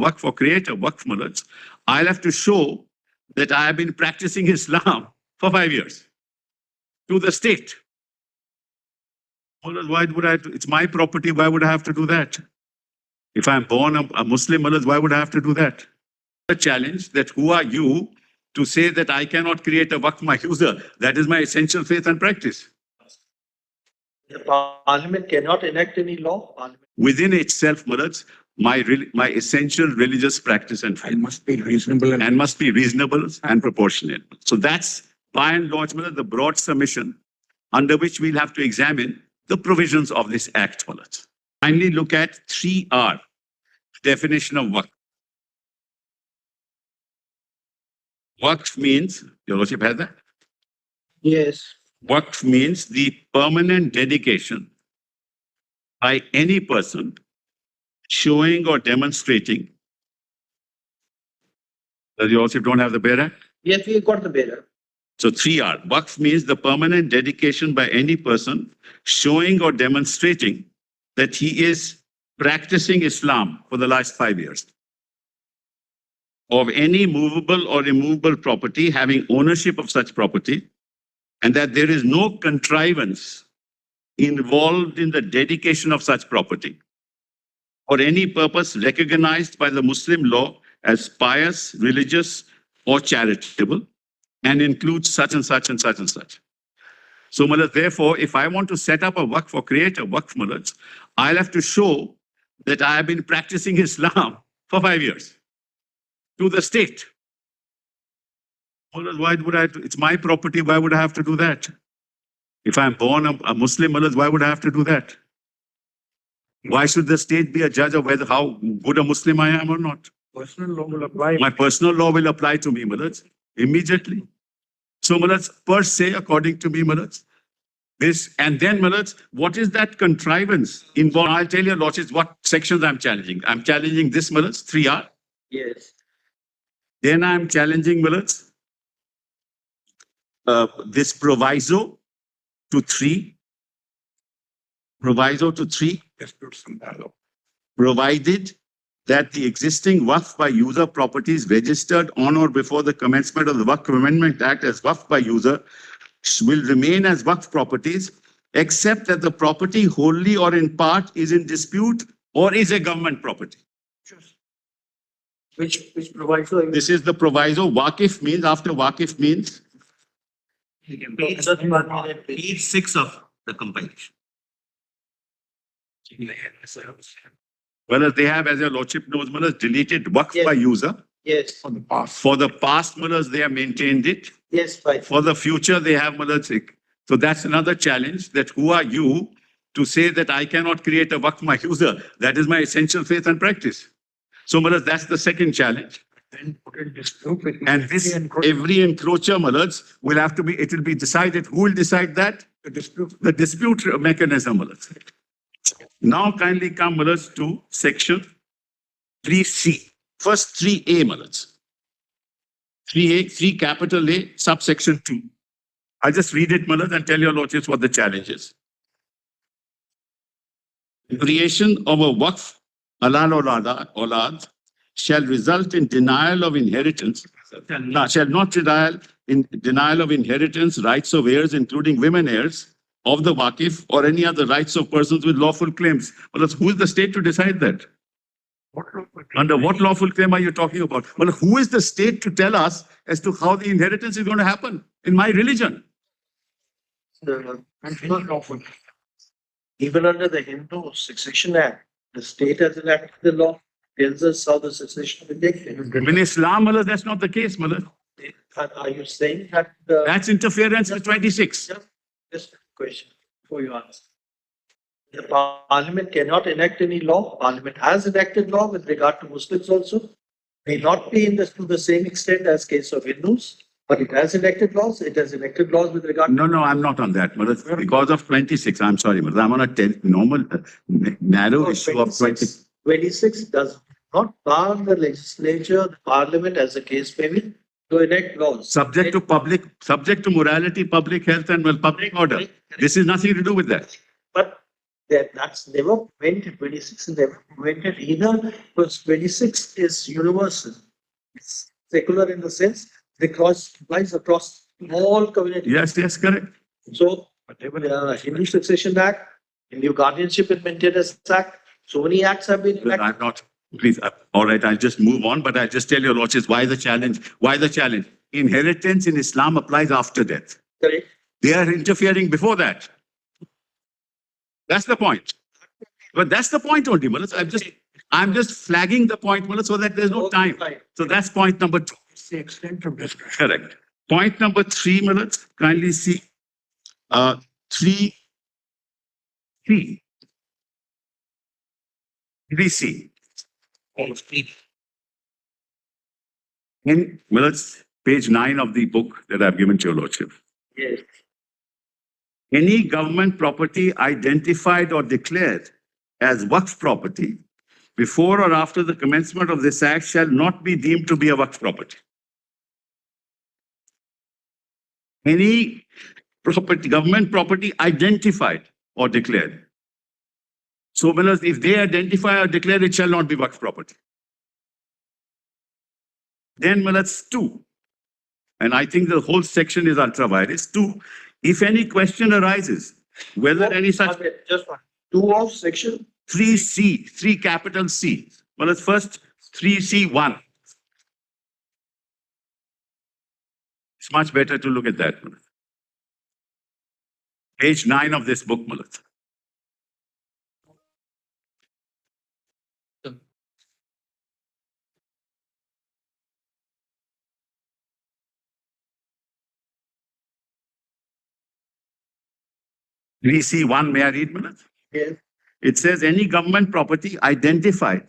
Waqf or create a Waqf, Mullah, I'll have to show that I have been practicing Islam for 5 years to the state. Mullah, why would I? It's my property. Why would I have to do that? If I'm born a Muslim, Mullah, why would I have to do that? The challenge that who are you to say that I cannot create a Waqf my user? That is my essential faith and practice. The Parliament cannot enact any law. Within itself, Mullah, my essential religious practice and faith must be reasonable and must be reasonable and proportionate. So that's by and large, Mullah, the broad submission under which we'll have to examine the provisions of this act, Mullah. Finally, look at 3R, definition of Waqf. Waqf means, Your Lordship has that? Yes. Waqf means the permanent dedication by any person showing or demonstrating. Does Your Lordship don't have the Bear Act? Yes, we got the bearer. So 3R. Waqf means the permanent dedication by any person showing or demonstrating that he is practicing Islam for the last 5 years. Of any movable or immovable property, having ownership of such property, and that there is no contrivance involved in the dedication of such property for any purpose recognized by the Muslim law as pious, religious, or charitable, and includes such and such and such and such. So, Mullah, therefore, if I want to set up a Waqf or create a Waqf, Mullah, I'll have to show that I have been practicing Islam for 5 years to the state. Mullah, why would I? It's my property. Why would I have to do that? If I'm born a Muslim, Mullah, why would I have to do that? Why should the state be a judge of whether how good a Muslim I am or not? personal law will apply. My personal law will apply to me, Mullah, immediately. So, Mullah, per se, according to me, Mullah, this, and then, Mullah, what is that contrivance involved? I'll tell you, Lordships, what sections I'm challenging. I'm challenging this, Mullah, 3R. Yes. Then I'm challenging, Mullah, this proviso to 3. Proviso to 3. Provided that the existing Waqf by user properties registered on or before the commencement of the Waqf Amendment Act as Waqf by user will remain as Waqf properties, except that the property wholly or in part is in dispute or is a government property. Which proviso? This is the proviso. Waqif means, after Waqif means, Page 6 of the compilation. well, they have, as your Lordship knows, Mullah, deleted Waqf Yes. by user. Yes. For the past. For the past, Mullah, they have maintained it. Yes, fine. For the future, they have Mullah. So that's another challenge, that who are you to say that I cannot create a Waqf my user? That is my essential faith and practice. So, Mullah, that's the second challenge. Then put in dispute with And this, every encroacher, Mullah, will have to be, it will be decided. Who will decide that? the dispute. The dispute mechanism, Mullah. Now kindly come, Mullah, to section 3C. First 3A, Mullah. 3A, 3 capital A, subsection 2. I'll just read it, Mullah, and tell your Lordships what the challenge is. Creation of a Waqf Alal Olad shall result in denial of inheritance, shall not denial of inheritance, rights of heirs, including women heirs, of the Waqif or any other rights of persons with lawful claims. Well, who is the state to decide that? Under what lawful claim are you talking about? Well, who is the state to tell us as to how the inheritance is going to happen in my religion? Even under the Hindu Succession Act, the state has enacted the law, tells us how the succession will take place. In Islam, Mullah, that's not the case, Mullah. Are you saying that? That's interference with 26. Just a question before you answer. The Parliament cannot enact any law. Parliament has enacted law with regard to Muslims also. May not be to the same extent as case of Hindus, but it has enacted laws. It has enacted laws with regard. No, I'm not on that, Mullah. Because of 26, I'm sorry, Mullah. I'm on a normal, narrow issue of 26. 26 does not bar the legislature, the Parliament, as the case may be, to enact laws. Subject to morality, public health, and public order. This is nothing to do with that. But That's never meant in 26, never meant it either, because 26 is universal. It's secular in the sense, the cross applies across all communities. Yes, yes, correct. So, Hindu Succession Act, Hindu Guardianship and Maintenance Act, so many acts have been Well, enacted. I'm not, please, all right, I'll just move on, but I'll just tell your lordships why the challenge. Why the challenge? Inheritance in Islam applies after death. Correct. They are interfering before that. That's the point. But that's the point only, Mullah. I'm just flagging the point, Mullah, so that there's no Okay, time. fine. So that's point number 2. It's the extent of discretion. Correct. Point number 3, Mullah, kindly see, 3C. 3C. In Millard's page 9 of the book that I've given to your lordship. Yes. Any government property identified or declared as Waqf property before or after the commencement of this act shall not be deemed to be a Waqf property. Any property, government property identified or declared. So, Millards, if they identify or declare, it shall not be Waqf property. Then, Millards, 2. And I think the whole section is ultra vires. 2. If any question arises, whether any such Just one. 2 of section 3C, 3 capital C. Well, let's first 3C1. It's much better to look at that. Page 9 of this book, Mullah. We see 1, may I read, Mullah? Yes. It says any government property identified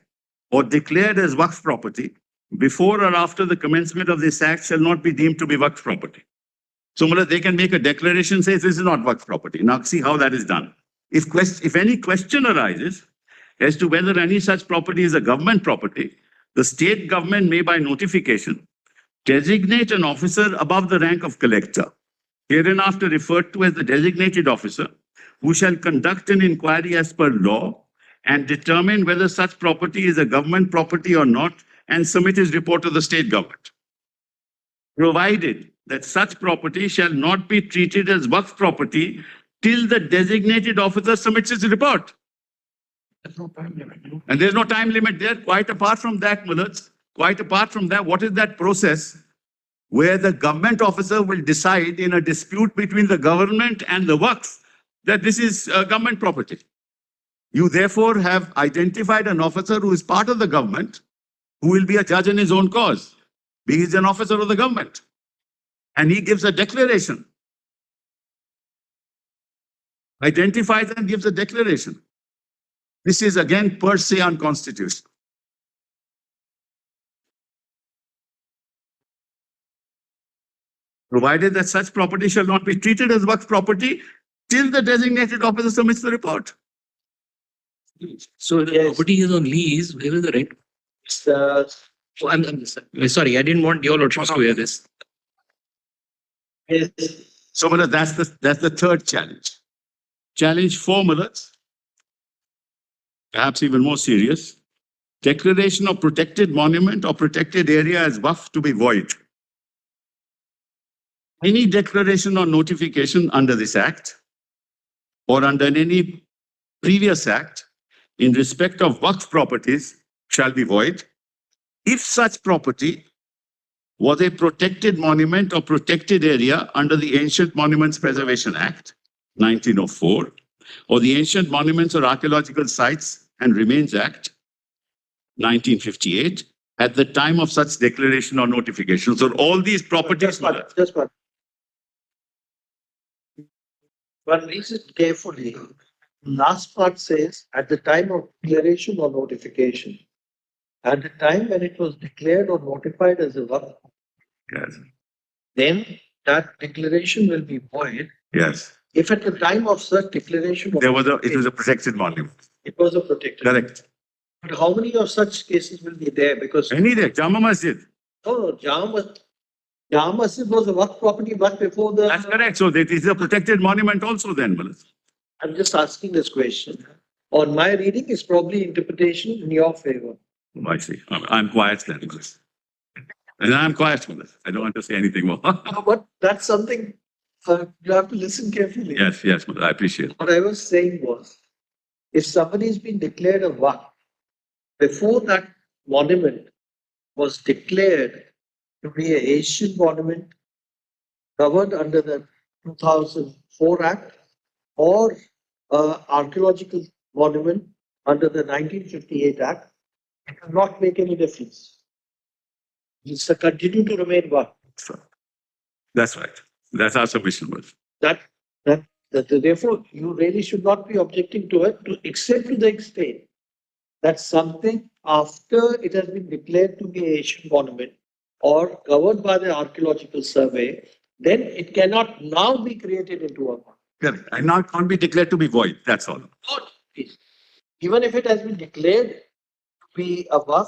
or declared as Waqf property before or after the commencement of this act shall not be deemed to be Waqf property. So, Mullah, they can make a declaration, says this is not Waqf property. Now, see how that is done. If any question arises as to whether any such property is a government property, the state government may by notification designate an officer above the rank of collector, hereinafter referred to as the designated officer, who shall conduct an inquiry as per law and determine whether such property is a government property or not and submit his report to the state government. Provided that such property shall not be treated as Waqf property till the designated officer submits his report. There's no time limit. No. And there's no time limit there. Quite apart from that, Mullahs, quite apart from that, what is that process where the government officer will decide in a dispute between the government and the Waqf that this is government property? You therefore have identified an officer who is part of the government, who will be a judge in his own cause. He is an officer of the government. And he gives a declaration. Identifies and gives a declaration. This is again per se unconstitutional. Provided that such property shall not be treated as Waqf property till the designated officer submits the report. So the Yes. property is on lease, where is the rent? Oh, I'm sorry, I didn't want your lordships to hear this. Yes. So, Mullah, that's the third challenge. Challenge 4, Mullahs, perhaps even more serious. Declaration of protected monument or protected area as Waqf to be void. Any declaration or notification under this act or under any previous act in respect of Waqf properties shall be void if such property was a protected monument or protected area under the Ancient Monuments Preservation Act, 1904, or the Ancient Monuments or Archaeological Sites and Remains Act, 1958, at the time of such declaration or notification. So all these properties... Just one. But listen carefully. Last part says, at the time of declaration or notification. At the time when it was declared or notified as a Waqf, Yes, then that declaration will be void. yes. If at the time of such declaration, It was a protected monument. it was a protected. Correct. But how many of such cases will be there? Because Any day, Jama Masjid. Jama Masjid was a Waqf property but before the. That's correct. So that is a protected monument also then, Mullah. I'm just asking this question. On my reading is probably interpretation in your favor. I see. I'm quiet then. And I'm quiet with it. I don't want to say anything more. But that's something you have to listen carefully. Yes, yes, I appreciate it. What I was saying was, if somebody's been declared a Waqf, before that monument was declared to be an Asian monument covered under the 2004 Act or archaeological monument under the 1958 Act, it will not make any difference. It's to continue to remain Waqf. That's right. That's our submission was. Therefore, you really should not be objecting to it, except to the extent that something after it has been declared to be an Asian monument or covered by the archaeological survey, then it cannot now be created into a monument. Correct. And now it can't be declared to be void. That's all. Not this. Even if it has been declared to be a Waqf,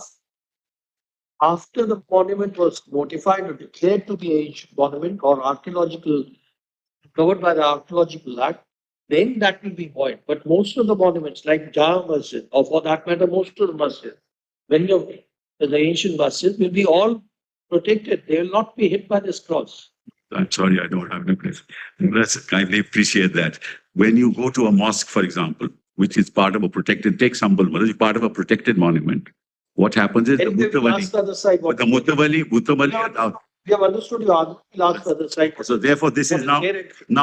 after the monument was notified or declared to be an Asian monument or archaeological covered by the Archaeological Act, then that will be void. But most of the monuments, like Jama Masjid, or for that matter, most of the masjid, when you're the ancient masjid, will be all protected. They will not be hit by this cross. I'm sorry, I don't have any place. Let's kindly appreciate that. When you go to a mosque, for example, which is part of a protected, take Sambal, part of a protected monument, what happens is the Mutawali, we have understood your argument. Last for the side. so therefore this is now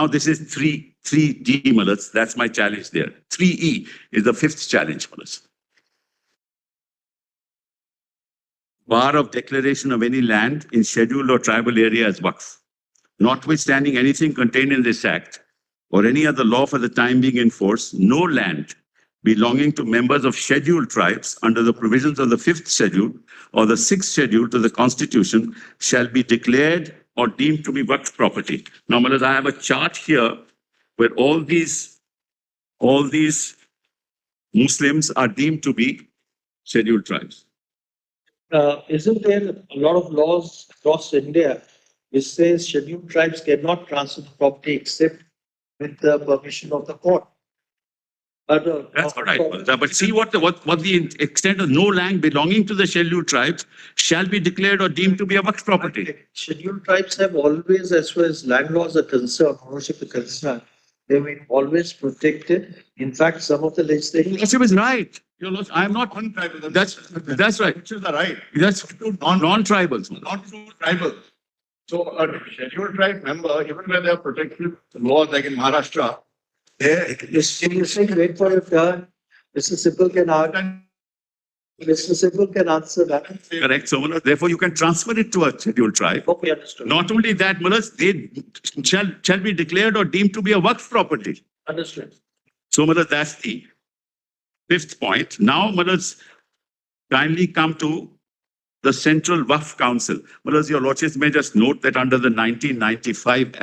this is 3D Malas. That's my challenge there. 3E is the fifth challenge, Malas. Bar of declaration of any land in scheduled or tribal area as Waqf. Notwithstanding anything contained in this act or any other law for the time being in force, no land belonging to members of scheduled tribes under the provisions of the 5th schedule or the 6th schedule to the Constitution shall be declared or deemed to be Waqf property. Now, Malas, I have a chart here where all these Muslims are deemed to be scheduled tribes. Isn't there a lot of laws across India which says scheduled tribes cannot transfer the property except with the permission of the court? That's all right. But see what the extent of no land belonging to the scheduled tribes shall be declared or deemed to be a Waqf property. Scheduled tribes have always, as far as land laws are concerned, ownership is concerned, they've been always protected. In fact, some of the legislation. Lordship is right. I'm not. That's right. Which is the right, That's non-tribals. not to tribal. So a scheduled tribe member, even when they are protected laws like in Maharashtra, You're saying, wait for your turn. Mr. Sibal can answer that. Correct. So, Malas, therefore, you can transfer it to a scheduled tribe. Okay, understood. Not only that, Malas, they shall be declared or deemed to be a Waqf property. Understood. So, Malas, that's the fifth point. Now, Malas, kindly come to the Central Waqf Council. Malas, your lordships may just note that under the 1995 Act,